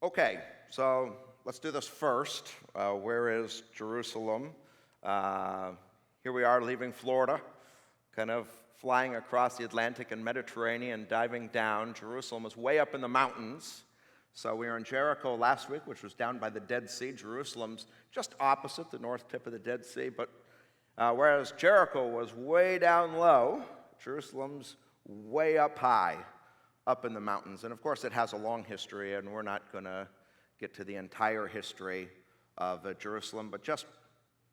Okay, so let's do this first. Where is Jerusalem? Here we are leaving Florida, kind of flying across the Atlantic and Mediterranean, diving down. Jerusalem is way up in the mountains. So we were in Jericho last week, which was down by the Dead Sea. Jerusalem's just opposite the north tip of the Dead Sea. But whereas Jericho was way down low, Jerusalem's way up high, up in the mountains. And of course, it has a long history, and we're not going to get to the entire history of Jerusalem, but just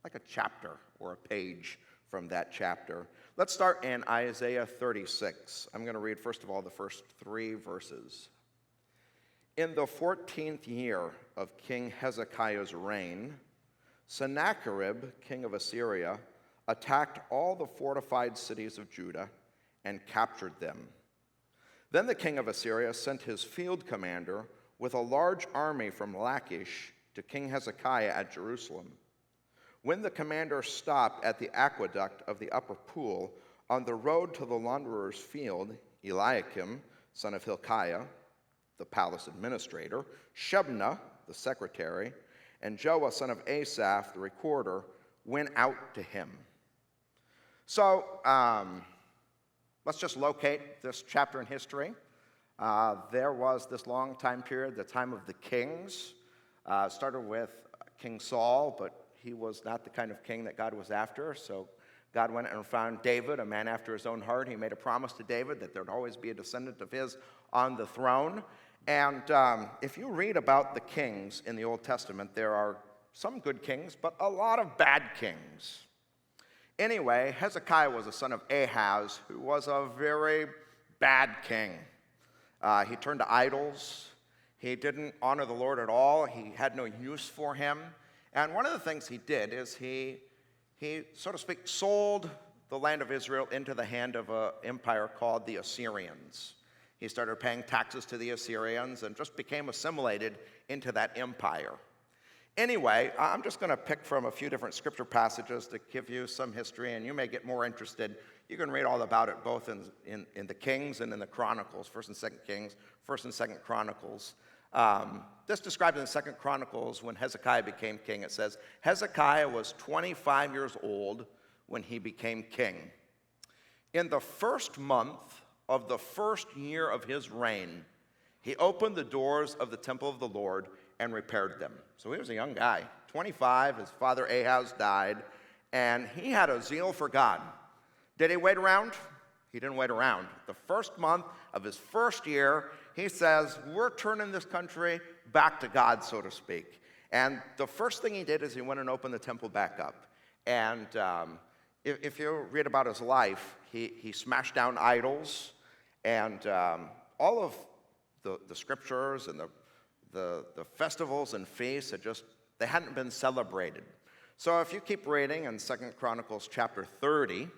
like a chapter or a page from that chapter. Let's start in Isaiah 36. I'm going to read, first of all, the first 3 verses. In the 14th year of King Hezekiah's reign, Sennacherib, king of Assyria, attacked all the fortified cities of Judah and captured them. Then the king of Assyria sent his field commander with a large army from Lachish to King Hezekiah at Jerusalem. When the commander stopped at the aqueduct of the upper pool on the road to the launderer's field, Eliakim, son of Hilkiah, the palace administrator, Shebna, the secretary, and Joah, son of Asaph, the recorder, went out to him. So, let's just locate this chapter in history. There was this long time period, the time of the kings. Started with King Saul, but he was not the kind of king that God was after. So God went and found David, a man after his own heart. He made a promise to David that there would always be a descendant of his on the throne. And if you read about the kings in the Old Testament, there are some good kings, but a lot of bad kings. Anyway, Hezekiah was a son of Ahaz, who was a very bad king. He turned to idols. He didn't honor the Lord at all. He had no use for him. And one of the things he did is he so to speak, sold the land of Israel into the hand of an empire called the Assyrians. He started paying taxes to the Assyrians and just became assimilated into that empire. Anyway, I'm just going to pick from a few different scripture passages to give you some history, and you may get more interested. You can read all about it both in the Kings and in the Chronicles, 1st and 2nd Kings, 1st and 2nd Chronicles. This described in the 2nd Chronicles when Hezekiah became king. It says, Hezekiah was 25 years old when he became king. In the first month of the first year of his reign, he opened the doors of the temple of the Lord and repaired them. So he was a young guy, 25. His father Ahaz died, and he had a zeal for God. Did he wait around? He didn't wait around. The first month of his first year, he says, we're turning this country back to God, so to speak. And the first thing he did is he went and opened the temple back up. And if you read about his life, he smashed down idols, and all of the scriptures and the festivals and feasts they hadn't been celebrated. So if you keep reading in 2nd Chronicles chapter 30, it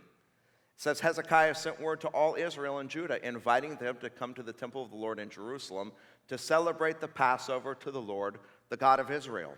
says, Hezekiah sent word to all Israel and Judah, inviting them to come to the temple of the Lord in Jerusalem to celebrate the Passover to the Lord, the God of Israel.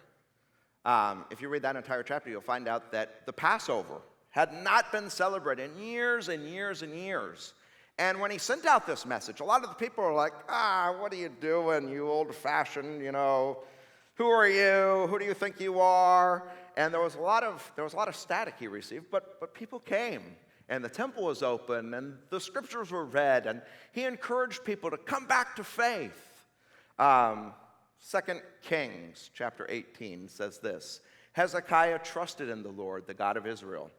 If you read that entire chapter, you'll find out that the Passover had not been celebrated in years and years and years. And when he sent out this message, a lot of the people were like, what are you doing, you old-fashioned, who are you? Who do you think you are? And there was a lot of static he received, but people came. And the temple was open, and the scriptures were read, and he encouraged people to come back to faith. 2 Kings chapter 18 says this, Hezekiah trusted in the Lord, the God of Israel.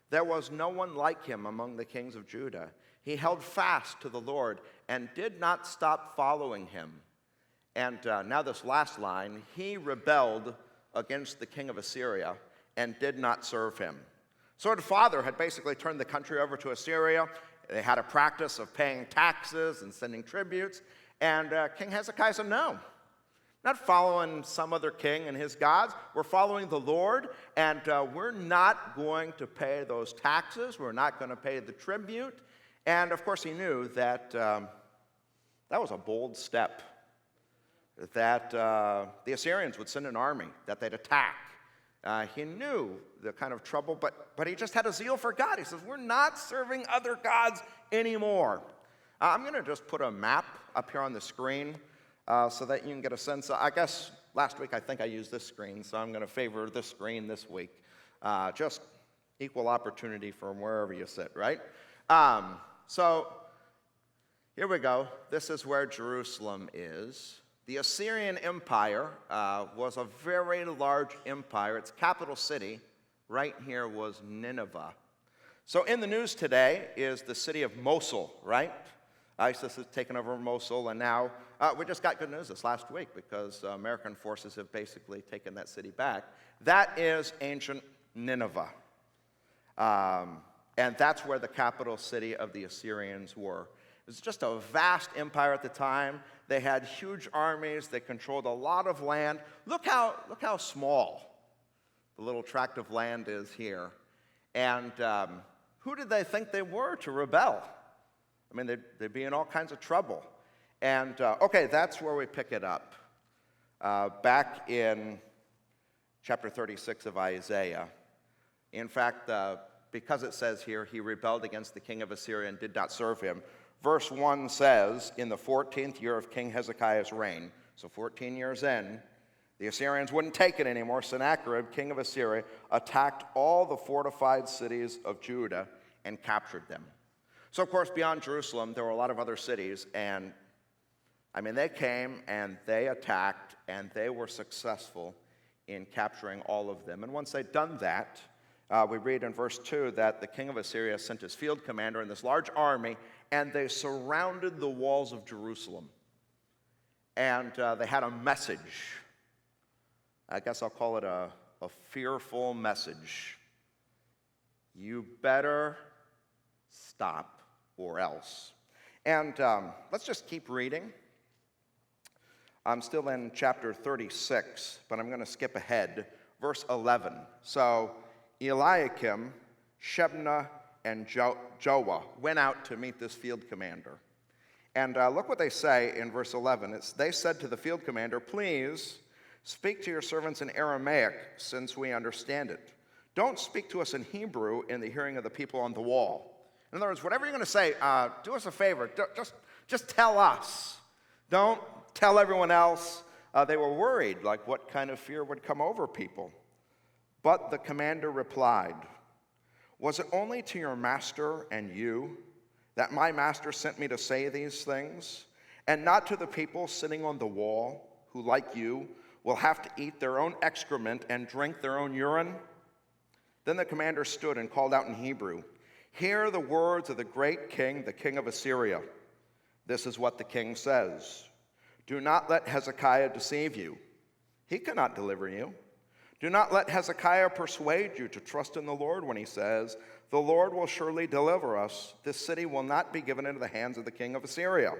There was no one like him among the kings of Judah. He held fast to the Lord and did not stop following him. And now this last line, he rebelled against the king of Assyria and did not serve him. So his father had basically turned the country over to Assyria. They had a practice of paying taxes and sending tributes. And King Hezekiah said, no, not following some other king and his gods. We're following the Lord, and we're not going to pay those taxes. We're not going to pay the tribute. And, of course, he knew that that was a bold step, that the Assyrians would send an army, that they'd attack. He knew the kind of trouble, but he just had a zeal for God. He says, we're not serving other gods anymore. I'm going to just put a map up here on the screen so that you can get a sense. I guess last week I think I used this screen, so I'm going to favor this screen this week. Just equal opportunity from wherever you sit, right? So here we go. This is where Jerusalem is. The Assyrian Empire was a very large empire. Its capital city right here was Nineveh. So in the news today is the city of Mosul, right? ISIS has taken over Mosul, and now we just got good news this last week because American forces have basically taken that city back. That is ancient Nineveh. And that's where the capital city of the Assyrians were. It was just a vast empire at the time. They had huge armies. They controlled a lot of land. Look how small the little tract of land is here. And who did they think they were to rebel? I mean, they'd be in all kinds of trouble. And, okay, that's where we pick it up. Back in chapter 36 of Isaiah. In fact, because it says here, he rebelled against the king of Assyria and did not serve him. Verse 1 says, in the 14th year of King Hezekiah's reign, so 14 years in, the Assyrians wouldn't take it anymore. Sennacherib, king of Assyria, attacked all the fortified cities of Judah and captured them. So, of course, beyond Jerusalem, there were a lot of other cities, and, I mean, they came and they attacked, and they were successful in capturing all of them. And once they'd done that, we read in verse 2 that the king of Assyria sent his field commander and this large army, and they surrounded the walls of Jerusalem. And they had a message. I guess I'll call it a fearful message. You better stop or else. And let's just keep reading. I'm still in chapter 36, but I'm going to skip ahead. Verse 11. So Eliakim, Shebna, and Joah went out to meet this field commander. And look what they say in verse 11. They said to the field commander, please speak to your servants in Aramaic, since we understand it. Don't speak to us in Hebrew in the hearing of the people on the wall. In other words, whatever you're going to say, do us a favor. Just tell us. Don't tell everyone else. They were worried, like what kind of fear would come over people. But the commander replied, was it only to your master and you that my master sent me to say these things, and not to the people sitting on the wall, who, like you, will have to eat their own excrement and drink their own urine? Then the commander stood and called out in Hebrew, hear the words of the great king, the king of Assyria. This is what the king says. Do not let Hezekiah deceive you. He cannot deliver you. Do not let Hezekiah persuade you to trust in the Lord when he says, the Lord will surely deliver us. This city will not be given into the hands of the king of Assyria.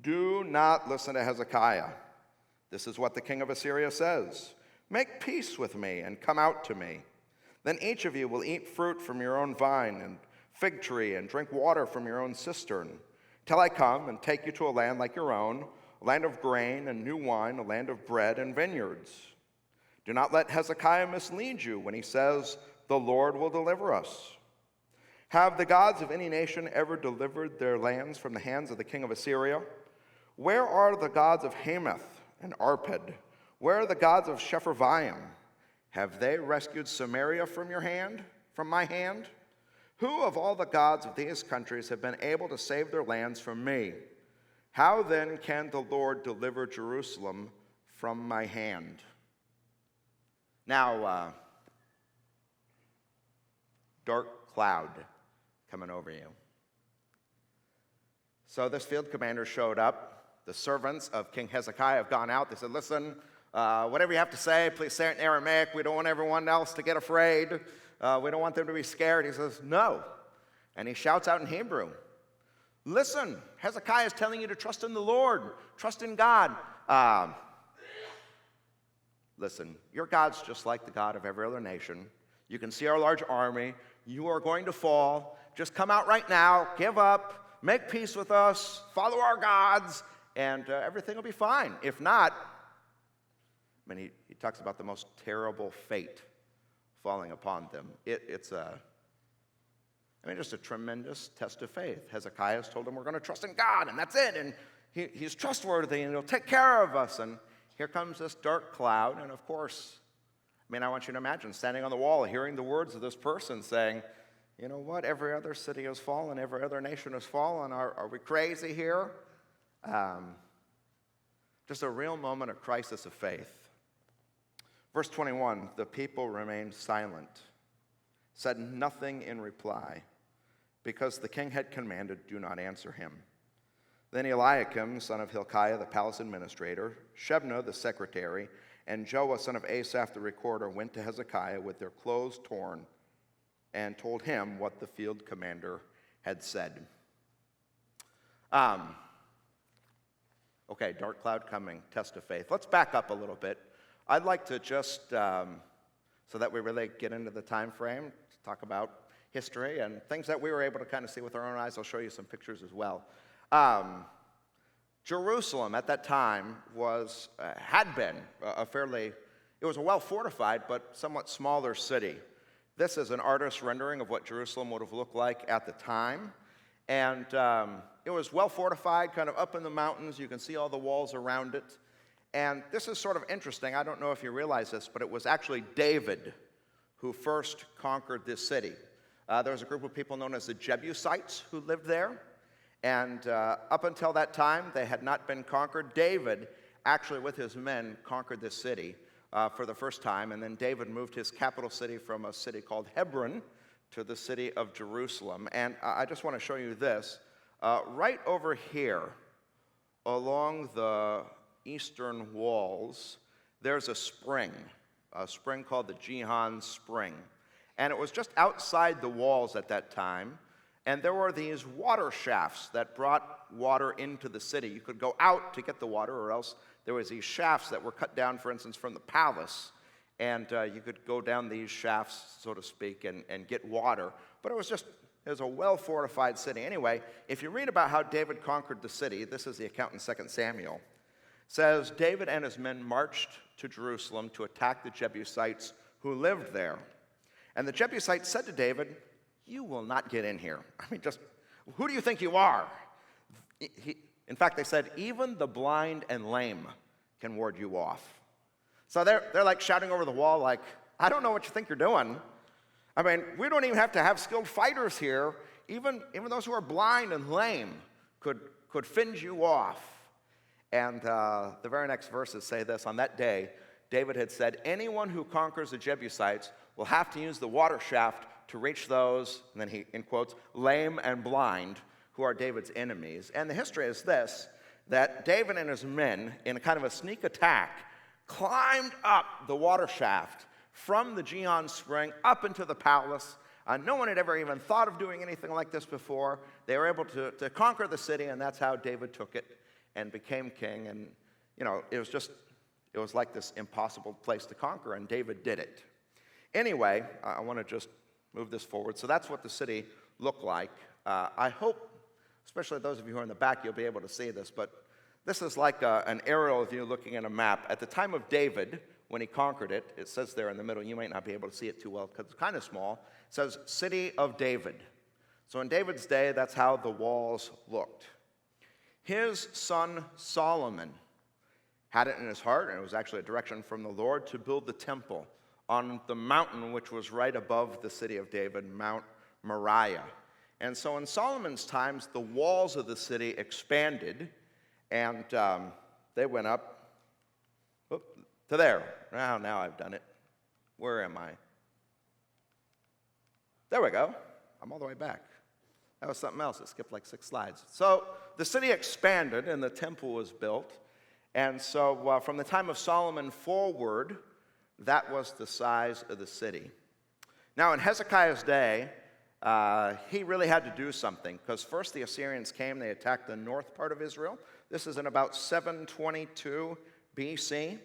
Do not listen to Hezekiah. This is what the king of Assyria says. Make peace with me and come out to me. Then each of you will eat fruit from your own vine and fig tree and drink water from your own cistern, till I come and take you to a land like your own, a land of grain and new wine, a land of bread and vineyards. Do not let Hezekiah mislead you when he says, the Lord will deliver us. Have the gods of any nation ever delivered their lands from the hands of the king of Assyria? Where are the gods of Hamath and Arpad? Where are the gods of Sepharvaim? Have they rescued Samaria from your hand, from my hand? Who of all the gods of these countries have been able to save their lands from me? How then can the Lord deliver Jerusalem from my hand? Now, dark cloud coming over you. So this field commander showed up. The servants of King Hezekiah have gone out. They said, listen, whatever you have to say, please say it in Aramaic. We don't want everyone else to get afraid. We don't want them to be scared. He says, no. And he shouts out in Hebrew, listen, Hezekiah is telling you to trust in the Lord, trust in God. Listen, your God's just like the God of every other nation. You can see our large army. You are going to fall. Just come out right now, give up, make peace with us, follow our gods, and everything will be fine. If not, I mean, he talks about the most terrible fate falling upon them. It's just a tremendous test of faith. Hezekiah has told them, we're going to trust in God, and that's it. And he's trustworthy and he'll take care of us. And here comes this dark cloud. And of course, I want you to imagine standing on the wall, hearing the words of this person saying, you know what, every other city has fallen, every other nation has fallen. Are we crazy here? Just a real moment of crisis of faith. Verse 21, the people remained silent, said nothing in reply, because the king had commanded, do not answer him. Then Eliakim, son of Hilkiah, the palace administrator, Shebna, the secretary, and Joah, son of Asaph, the recorder, went to Hezekiah with their clothes torn and told him what the field commander had said. Okay, dark cloud coming, test of faith. Let's back up a little bit. I'd like to just, so that we really get into the time frame, talk about history and things that we were able to kind of see with our own eyes. I'll show you some pictures as well. Jerusalem at that time had been it was a well-fortified but somewhat smaller city. This is an artist's rendering of what Jerusalem would have looked like at the time. And it was well-fortified, kind of up in the mountains. You can see all the walls around it. And this is sort of interesting. I don't know if you realize this, but it was actually David who first conquered this city. There was a group of people known as the Jebusites who lived there. And up until that time, they had not been conquered. David, actually with his men, conquered this city for the first time. And then David moved his capital city from a city called Hebron to the city of Jerusalem. And I just want to show you this. Right over here, along the eastern walls, there's a spring called the Gihon Spring. And it was just outside the walls at that time. And there were these water shafts that brought water into the city. You could go out to get the water, or else there was these shafts that were cut down, for instance, from the palace. And you could go down these shafts, so to speak, and get water. But it was a well-fortified city. Anyway, if you read about how David conquered the city, this is the account in 2 Samuel. It says, David and his men marched to Jerusalem to attack the Jebusites who lived there. And the Jebusites said to David, you will not get in here. Just who do you think you are? In fact, they said, even the blind and lame can ward you off. So they're like shouting over the wall, like, I don't know what you think you're doing. We don't even have to have skilled fighters here. Even those who are blind and lame could fend you off. And the very next verses say this. On that day, David had said, anyone who conquers the Jebusites will have to use the water shaft to reach those, and then he, in quotes, lame and blind, who are David's enemies. And the history is this, that David and his men, in a kind of a sneak attack, climbed up the water shaft from the Gihon Spring up into the palace. No one had ever even thought of doing anything like this before. They were able to conquer the city, and that's how David took it and became king. And, it was like this impossible place to conquer, and David did it. Anyway, I want to just move this forward. So that's what the city looked like. I hope, especially those of you who are in the back, you'll be able to see this, but this is like an aerial view looking at a map. At the time of David, when he conquered it, it says there in the middle, you might not be able to see it too well because it's kind of small. It says, City of David. So in David's day, that's how the walls looked. His son Solomon had it in his heart, and it was actually a direction from the Lord, to build the temple on the mountain which was right above the city of David, Mount Moriah. And so in Solomon's times, the walls of the city expanded, and they went up to there. Now I've done it. Where am I? There we go. I'm all the way back. That was something else. It skipped like 6 slides. So the city expanded, and the temple was built. And so from the time of Solomon forward, that was the size of the city. Now, in Hezekiah's day, he really had to do something, because first the Assyrians came, they attacked the north part of Israel. This is in about 722 BC.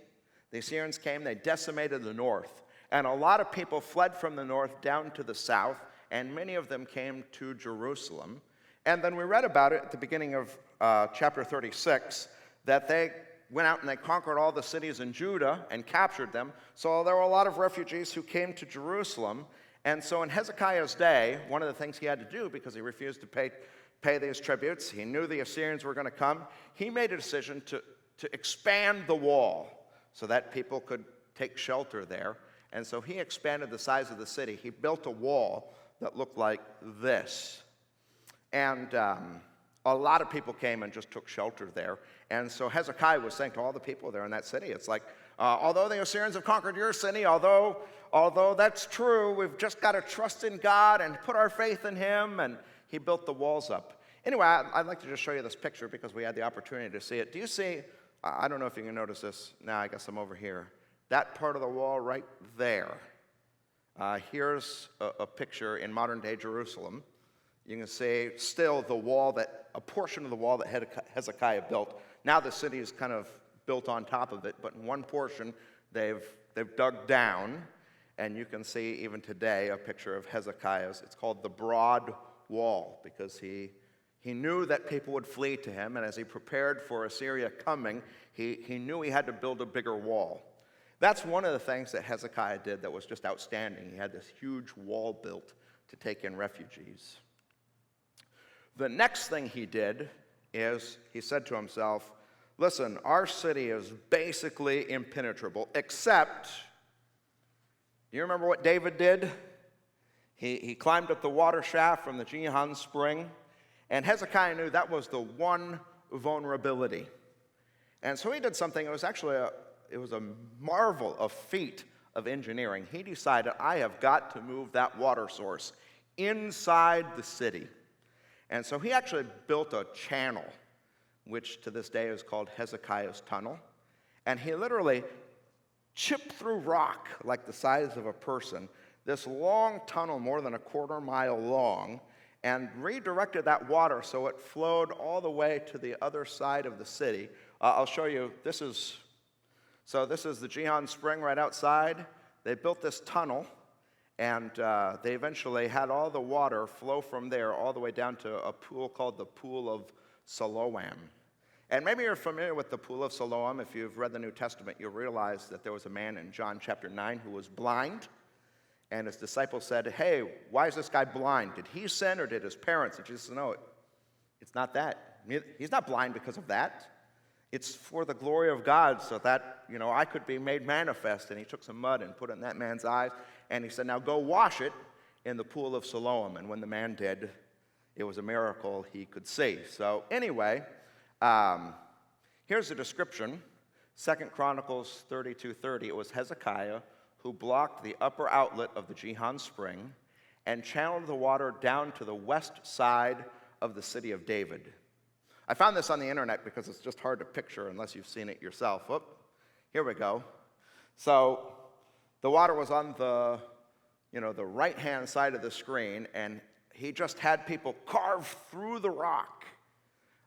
The Assyrians came, they decimated the north, and a lot of people fled from the north down to the south, and many of them came to Jerusalem. And then we read about it at the beginning of chapter 36, that they went out and they conquered all the cities in Judah and captured them. So there were a lot of refugees who came to Jerusalem. And so in Hezekiah's day, one of the things he had to do, because he refused to pay pay these tributes. He knew the Assyrians were going to come. He made a decision to expand the wall so that people could take shelter there. And so he expanded the size of the city. He built a wall that looked like this. And a lot of people came and just took shelter there. And so Hezekiah was saying to all the people there in that city, it's like, although the Assyrians have conquered your city, although that's true, we've just got to trust in God and put our faith in him. And he built the walls up. Anyway, I'd like to just show you this picture because we had the opportunity to see it. Do you see, I don't know if you can notice this. Now I guess I'm over here. That part of the wall right there. Here's a picture in modern-day Jerusalem. You can see still a portion of the wall that Hezekiah built. Now the city is kind of built on top of it, but in one portion they've dug down, and you can see even today a picture of Hezekiah's. It's called the Broad Wall because he knew that people would flee to him, and as he prepared for Assyria coming, he knew he had to build a bigger wall. That's one of the things that Hezekiah did that was just outstanding. He had this huge wall built to take in refugees. The next thing he did is he said to himself, listen, our city is basically impenetrable, except, do you remember what David did? He climbed up the water shaft from the Gihon spring, and Hezekiah knew that was the one vulnerability. And so he did something, it was a marvel, a feat of engineering. He decided, I have got to move that water source inside the city. And so he actually built a channel, which to this day is called Hezekiah's Tunnel. And he literally chipped through rock like the size of a person, this long tunnel more than a quarter-mile long, and redirected that water so it flowed all the way to the other side of the city. I'll show you, this is the Gihon Spring right outside. They built this tunnel, and they eventually had all the water flow from there all the way down to a pool called the Pool of Siloam. And maybe you're familiar with the Pool of Siloam. If you've read the New Testament, you'll realize that there was a man in John chapter 9 who was blind, and his disciples said, hey, why is this guy blind? Did he sin or did his parents? And Jesus said, no, it's not that. He's not blind because of that. It's for the glory of God so that, I could be made manifest. And he took some mud and put it in that man's eyes. And he said, now go wash it in the Pool of Siloam. And when the man did, it was a miracle he could see. So anyway, here's a description. 2 Chronicles 32:30. It was Hezekiah who blocked the upper outlet of the Gihon Spring and channeled the water down to the west side of the city of David. I found this on the internet because it's just hard to picture unless you've seen it yourself. Whoop, here we go. So the water was on the right-hand side of the screen, and he just had people carve through the rock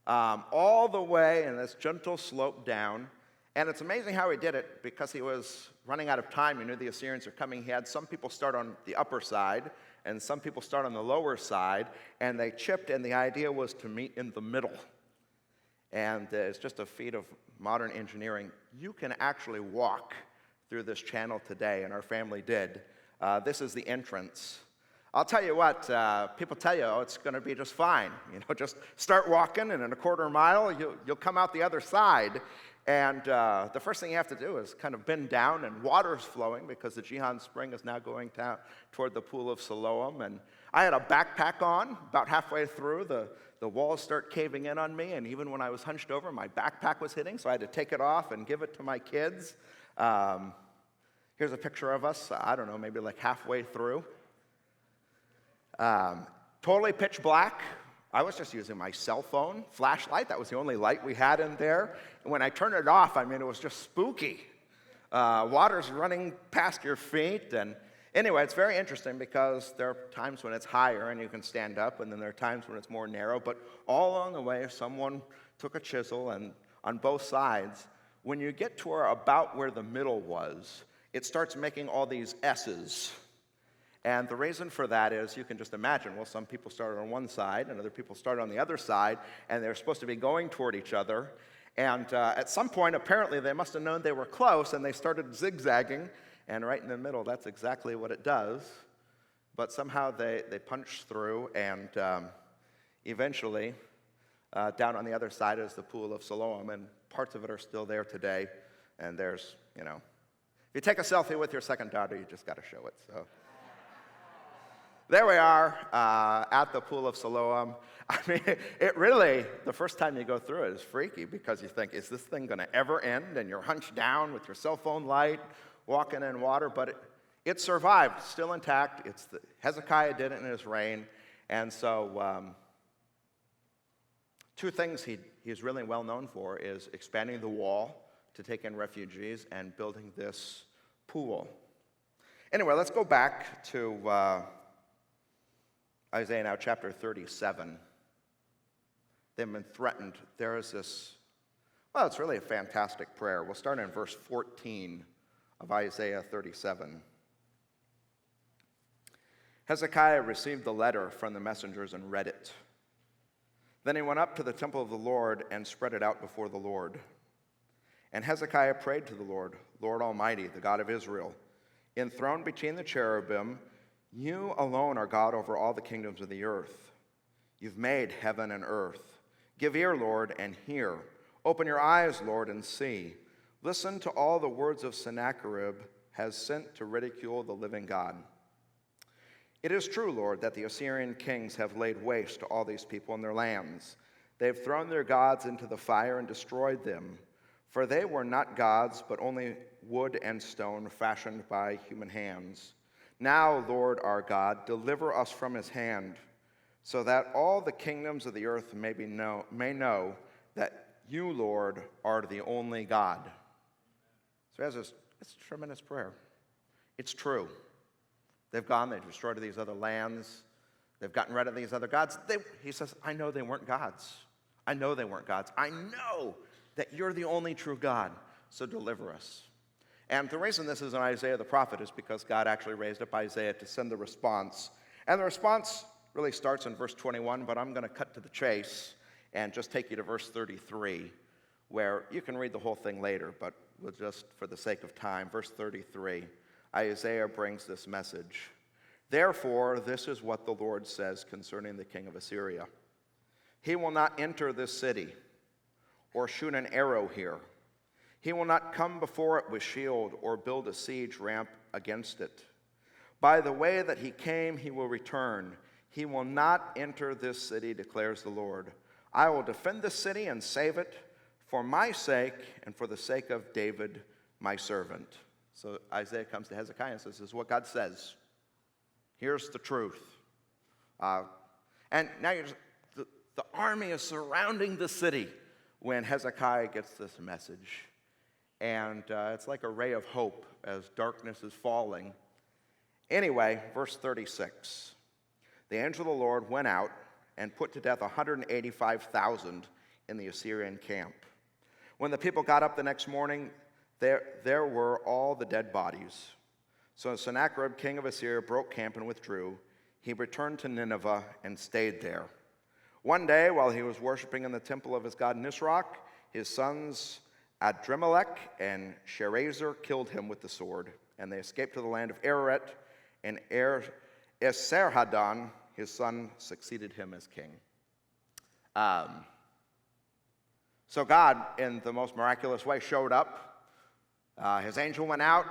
all the way in this gentle slope down. And it's amazing how he did it because he was running out of time. He knew the Assyrians are coming. He had some people start on the upper side and some people start on the lower side, and they chipped, and the idea was to meet in the middle. And it's just a feat of modern engineering. You can actually walk through this channel today, and our family did. This is the entrance. I'll tell you what, people tell you, it's going to be just fine. Just start walking, and in a quarter mile, you'll come out the other side. And the first thing you have to do is kind of bend down, and water's flowing because the Gihon Spring is now going down toward the Pool of Siloam. And I had a backpack on. About halfway through, the walls start caving in on me, and even when I was hunched over, my backpack was hitting, so I had to take it off and give it to my kids. Here's a picture of us, I don't know, maybe like halfway through. Totally pitch black. I was just using my cell phone flashlight. That was the only light we had in there. And when I turned it off, it was just spooky. Water's running past your feet. And anyway, it's very interesting because there are times when it's higher and you can stand up, and then there are times when it's more narrow. But all along the way, someone took a chisel, and on both sides, when you get to about where the middle was, it starts making all these S's. And the reason for that is you can just imagine, well, some people started on one side and other people started on the other side, and they're supposed to be going toward each other. And at some point, apparently, they must have known they were close, and they started zigzagging. And right in the middle, that's exactly what it does. But somehow they punched through, and eventually, down on the other side is the Pool of Siloam, and parts of it are still there today. And there's, if you take a selfie with your second daughter, you just got to show it. So there we are at the Pool of Siloam. I mean, it really, the first time you go through it is freaky because you think, is this thing going to ever end? And you're hunched down with your cell phone light, walking in water, but it survived, still intact. Hezekiah did it in his reign. And so two things he's really well known for is expanding the wall to take in refugees and building this pool. Anyway, let's go back to Isaiah now, chapter 37. They've been threatened. There is this, it's really a fantastic prayer. We'll start in verse 14 of Isaiah 37. Hezekiah received the letter from the messengers and read it. Then he went up to the temple of the Lord and spread it out before the Lord. And Hezekiah prayed to the Lord, Lord Almighty, the God of Israel, enthroned between the cherubim, you alone are God over all the kingdoms of the earth. You've made heaven and earth. Give ear, Lord, and hear. Open your eyes, Lord, and see. Listen to all the words of Sennacherib has sent to ridicule the living God. It is true, Lord, that the Assyrian kings have laid waste to all these people and their lands. They've thrown their gods into the fire and destroyed them. For they were not gods, but only wood and stone fashioned by human hands. Now, Lord our God, deliver us from his hand, so that all the kingdoms of the earth may know that you, Lord, are the only God. So it's a tremendous prayer. It's true. They've destroyed these other lands. They've gotten rid of these other gods. He says, I know they weren't gods. I know they weren't gods. I know that you're the only true God, so deliver us. And the reason this is in Isaiah the prophet is because God actually raised up Isaiah to send the response. And the response really starts in verse 21, but I'm going to cut to the chase and just take you to verse 33, where you can read the whole thing later, but we'll just, for the sake of time, verse 33, Isaiah brings this message. Therefore, this is what the Lord says concerning the king of Assyria. He will not enter this city or shoot an arrow here. He will not come before it with shield or build a siege ramp against it. By the way that he came, he will return. He will not enter this city, declares the Lord. I will defend the city and save it for my sake and for the sake of David, my servant. So Isaiah comes to Hezekiah and says, this is what God says. Here's the truth. And now the army is surrounding the city when Hezekiah gets this message. And it's like a ray of hope as darkness is falling. Anyway, verse 36. The angel of the Lord went out and put to death 185,000 in the Assyrian camp. When the people got up the next morning, there were all the dead bodies. So Sennacherib, king of Assyria, broke camp and withdrew. He returned to Nineveh and stayed there. One day, while he was worshiping in the temple of his god Nisroch, his sons Adrimelech and Sharezer killed him with the sword, and they escaped to the land of Ararat, and Esarhaddon, his son, succeeded him as king. So God, in the most miraculous way, showed up. His angel went out.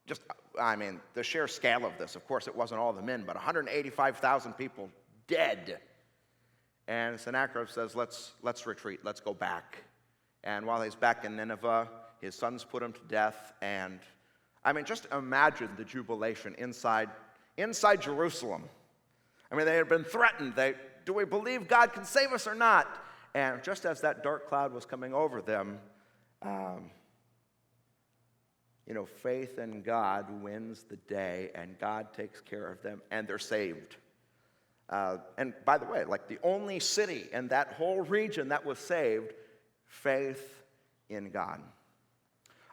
The sheer scale of this, of course, it wasn't all the men, but 185,000 people dead. And Sennacherib says, let's retreat, let's go back. And while he's back in Nineveh, his sons put him to death. And just imagine the jubilation inside Jerusalem. They had been threatened. Do we believe God can save us or not? And just as that dark cloud was coming over them, faith in God wins the day, and God takes care of them, and they're saved. And by the way, like the only city in that whole region that was saved, faith in God.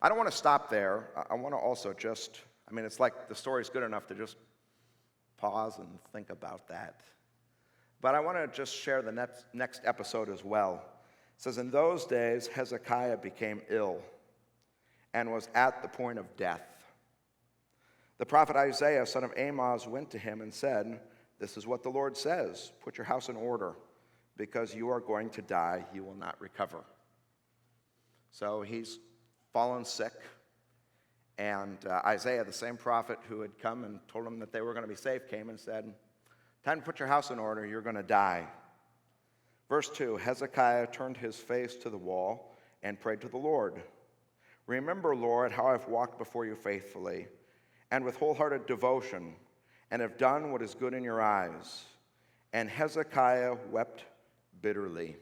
I don't want to stop there. I want to also it's like the story's good enough to just pause and think about that. But I want to just share the next episode as well. It says, in those days, Hezekiah became ill and was at the point of death. The prophet Isaiah, son of Amoz, went to him and said, This is what the Lord says. Put your house in order, because you are going to die. You will not recover. So he's fallen sick. And Isaiah, the same prophet who had come and told him that they were going to be saved, came and said, time to put your house in order. You're going to die. Verse 2, Hezekiah turned his face to the wall and prayed to the Lord. Remember, Lord, how I've walked before you faithfully and with wholehearted devotion, and have done what is good in your eyes. And Hezekiah wept bitterly.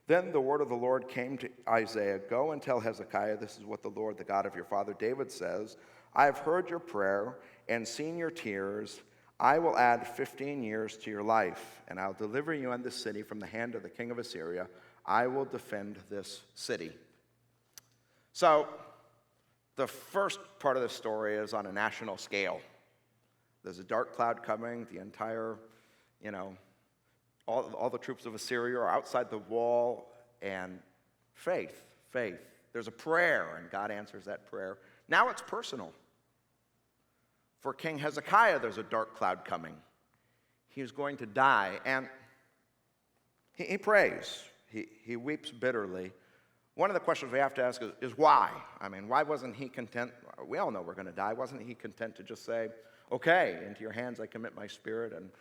Then the word of the Lord came to Isaiah, go and tell Hezekiah, this is what the Lord, the God of your father David says, I have heard your prayer and seen your tears. I will add 15 years to your life, and I'll deliver you and this city from the hand of the king of Assyria. I will defend this city. So, the first part of the story is on a national scale. There's a dark cloud coming. The entire, all the troops of Assyria are outside the wall. And faith. There's a prayer, and God answers that prayer. Now it's personal. For King Hezekiah, there's a dark cloud coming. He's going to die. And he prays. He weeps bitterly. One of the questions we have to ask is why? I mean, why wasn't he content? We all know we're going to die. Wasn't he content to just say, okay, into your hands I commit my spirit, and,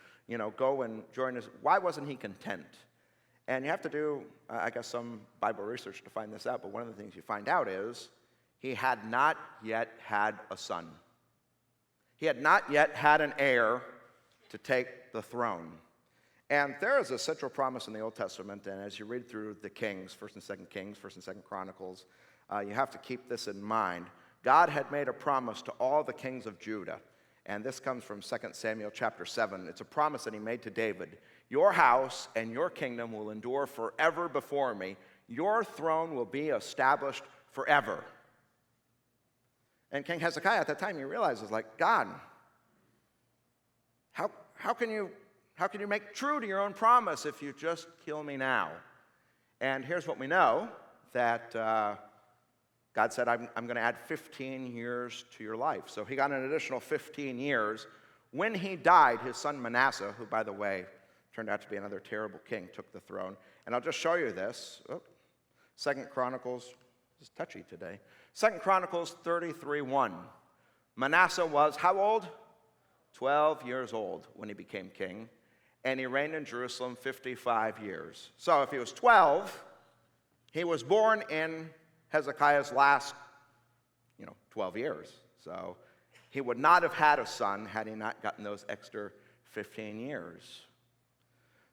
go and join us? Why wasn't he content? And you have to do, I guess, some Bible research to find this out, but one of the things you find out is he had not yet had a son. He had not yet had an heir to take the throne. And there is a central promise in the Old Testament, and as you read through the Kings, 1st and 2nd Kings, 1st and 2nd Chronicles, you have to keep this in mind. God had made a promise to all the kings of Judah, and this comes from 2 Samuel chapter 7. It's a promise that he made to David. Your house and your kingdom will endure forever before me. Your throne will be established forever. And King Hezekiah at that time, he realizes, God, how can you make true to your own promise if you just kill me now? And here's what we know, that God said, I'm going to add 15 years to your life. So he got an additional 15 years. When he died, his son Manasseh, who, by the way, turned out to be another terrible king, took the throne. And I'll just show you this. 2nd Chronicles, this is touchy today. 2nd Chronicles 33:1. Manasseh was how old? 12 years old when he became king. And he reigned in Jerusalem 55 years. So if he was 12, he was born in Hezekiah's last, 12 years. So he would not have had a son had he not gotten those extra 15 years.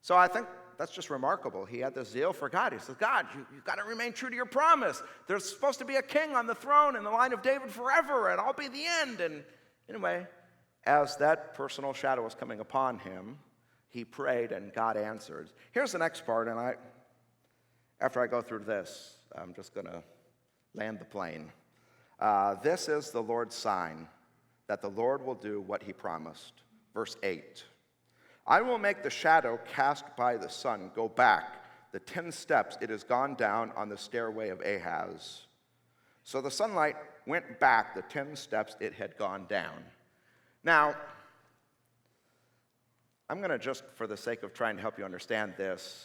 So I think that's just remarkable. He had this zeal for God. He says, God, you've got to remain true to your promise. There's supposed to be a king on the throne in the line of David forever, and I'll be the end. And anyway, as that personal shadow was coming upon him, he prayed, and God answered. Here's the next part, and after I go through this, I'm just going to land the plane. This is the Lord's sign, that the Lord will do what he promised. Verse 8. I will make the shadow cast by the sun go back the 10 steps it has gone down on the stairway of Ahaz. So the sunlight went back the 10 steps it had gone down. Now, I'm going to just, for the sake of trying to help you understand this,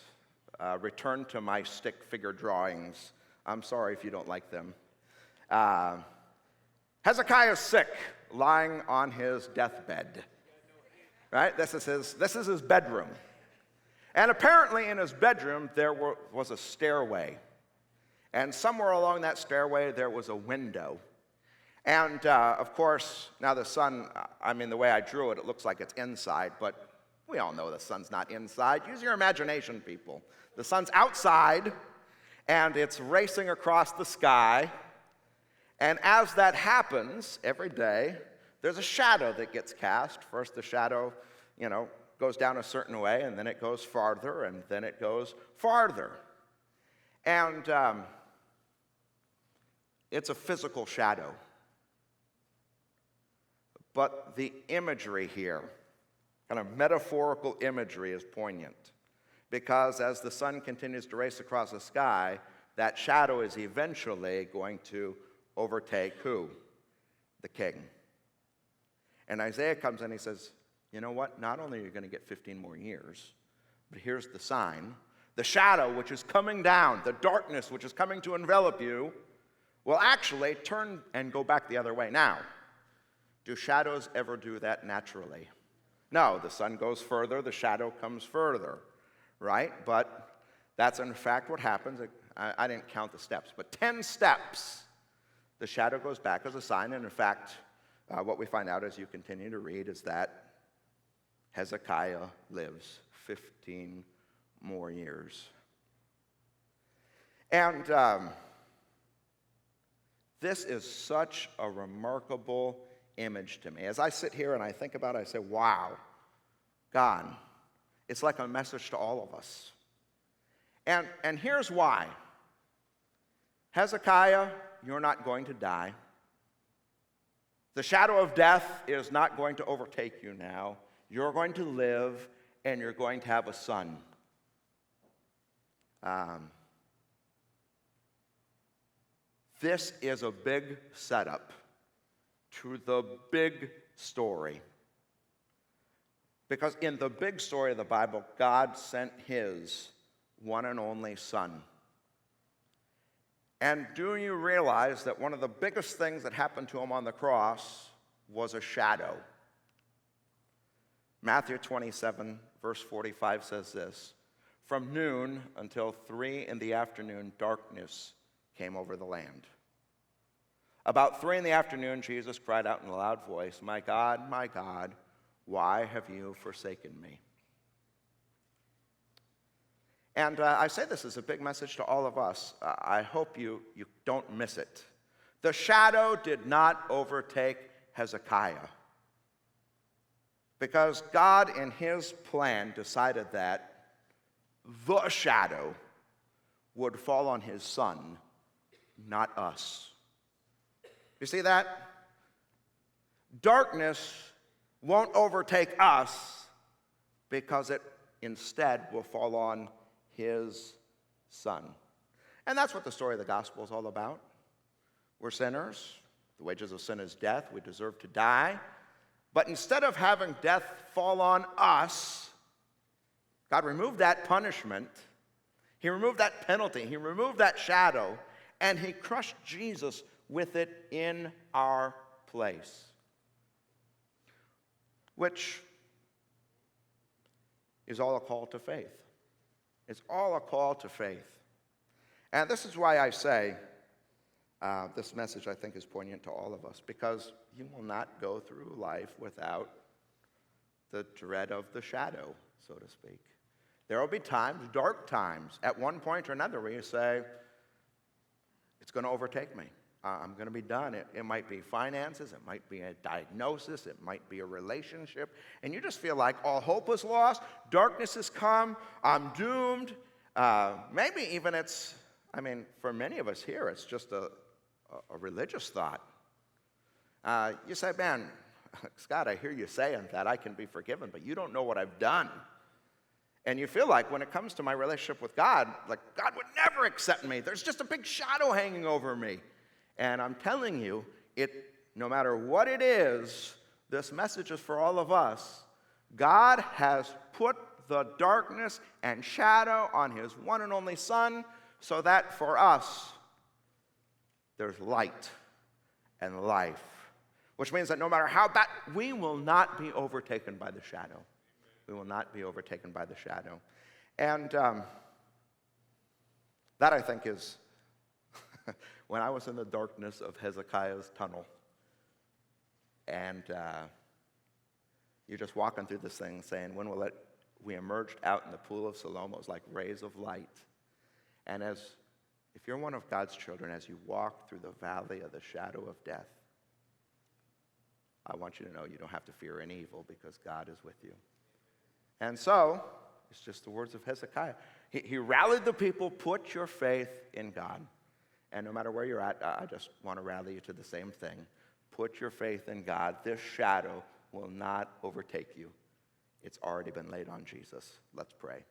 return to my stick figure drawings. I'm sorry if you don't like them. Hezekiah is sick, lying on his deathbed. Right? This is his bedroom. And apparently in his bedroom there was a stairway. And somewhere along that stairway there was a window. And of course, now the sun, the way I drew it, it looks like it's inside, but we all know the sun's not inside. Use your imagination, people. The sun's outside, and it's racing across the sky. And as that happens every day, there's a shadow that gets cast. First, the shadow, goes down a certain way, and then it goes farther, and then it goes farther. And it's a physical shadow. But the imagery here, kind of metaphorical imagery, is poignant. Because as the sun continues to race across the sky, that shadow is eventually going to overtake who? The king. And Isaiah comes in and he says, you know what? Not only are you going to get 15 more years, but here's the sign. The shadow which is coming down, the darkness which is coming to envelop you, will actually turn and go back the other way. Now, do shadows ever do that naturally? No, the sun goes further, the shadow comes further, right? But that's in fact what happens. I didn't count the steps, but 10 steps, the shadow goes back as a sign. And in fact, what we find out as you continue to read is that Hezekiah lives 15 more years. And this is such a remarkable image to me. As I sit here and I think about it, I say, wow, God, it's like a message to all of us. And here's why. Hezekiah, you're not going to die. The shadow of death is not going to overtake you now. You're going to live, and you're going to have a son. This is a big setup to the big story. Because in the big story of the Bible, God sent his one and only son. And do you realize that one of the biggest things that happened to him on the cross was a shadow? Matthew 27, verse 45 says this, "From noon until 3 in the afternoon, darkness came over the land. About 3 in the afternoon, Jesus cried out in a loud voice, my God, why have you forsaken me?" And I say this as a big message to all of us. I hope you don't miss it. The shadow did not overtake Hezekiah, because God in his plan decided that the shadow would fall on his son, not us. You see that? Darkness won't overtake us because it instead will fall on his son. And that's what the story of the gospel is all about. We're sinners. The wages of sin is death. We deserve to die. But instead of having death fall on us, God removed that punishment. He removed that penalty. He removed that shadow. And he crushed Jesus with it in our place. Which is all a call to faith. It's all a call to faith. And this is why I say this message, I think, is poignant to all of us, because you will not go through life without the dread of the shadow, so to speak. There will be times, dark times, at one point or another, where you say, it's going to overtake me. I'm going to be done. It might be finances. It might be a diagnosis. It might be a relationship. And you just feel like all hope is lost. Darkness has come. I'm doomed. Maybe even for many of us here, it's just a religious thought. You say, man, Scott, I hear you saying that I can be forgiven, but you don't know what I've done. And you feel like when it comes to my relationship with God, like God would never accept me. There's just a big shadow hanging over me. And I'm telling you, no matter what it is, this message is for all of us. God has put the darkness and shadow on his one and only Son, so that for us, there's light and life. Which means that no matter how bad, we will not be overtaken by the shadow. We will not be overtaken by the shadow. And that, I think, is when I was in the darkness of Hezekiah's tunnel, and you're just walking through this thing saying, when will we emerged out in the pool of Siloam, it was like rays of light. And if you're one of God's children, as you walk through the valley of the shadow of death, I want you to know you don't have to fear any evil, because God is with you. And so, it's just the words of Hezekiah. He rallied the people, put your faith in God. And no matter where you're at, I just want to rally you to the same thing. Put your faith in God. This shadow will not overtake you. It's already been laid on Jesus. Let's pray.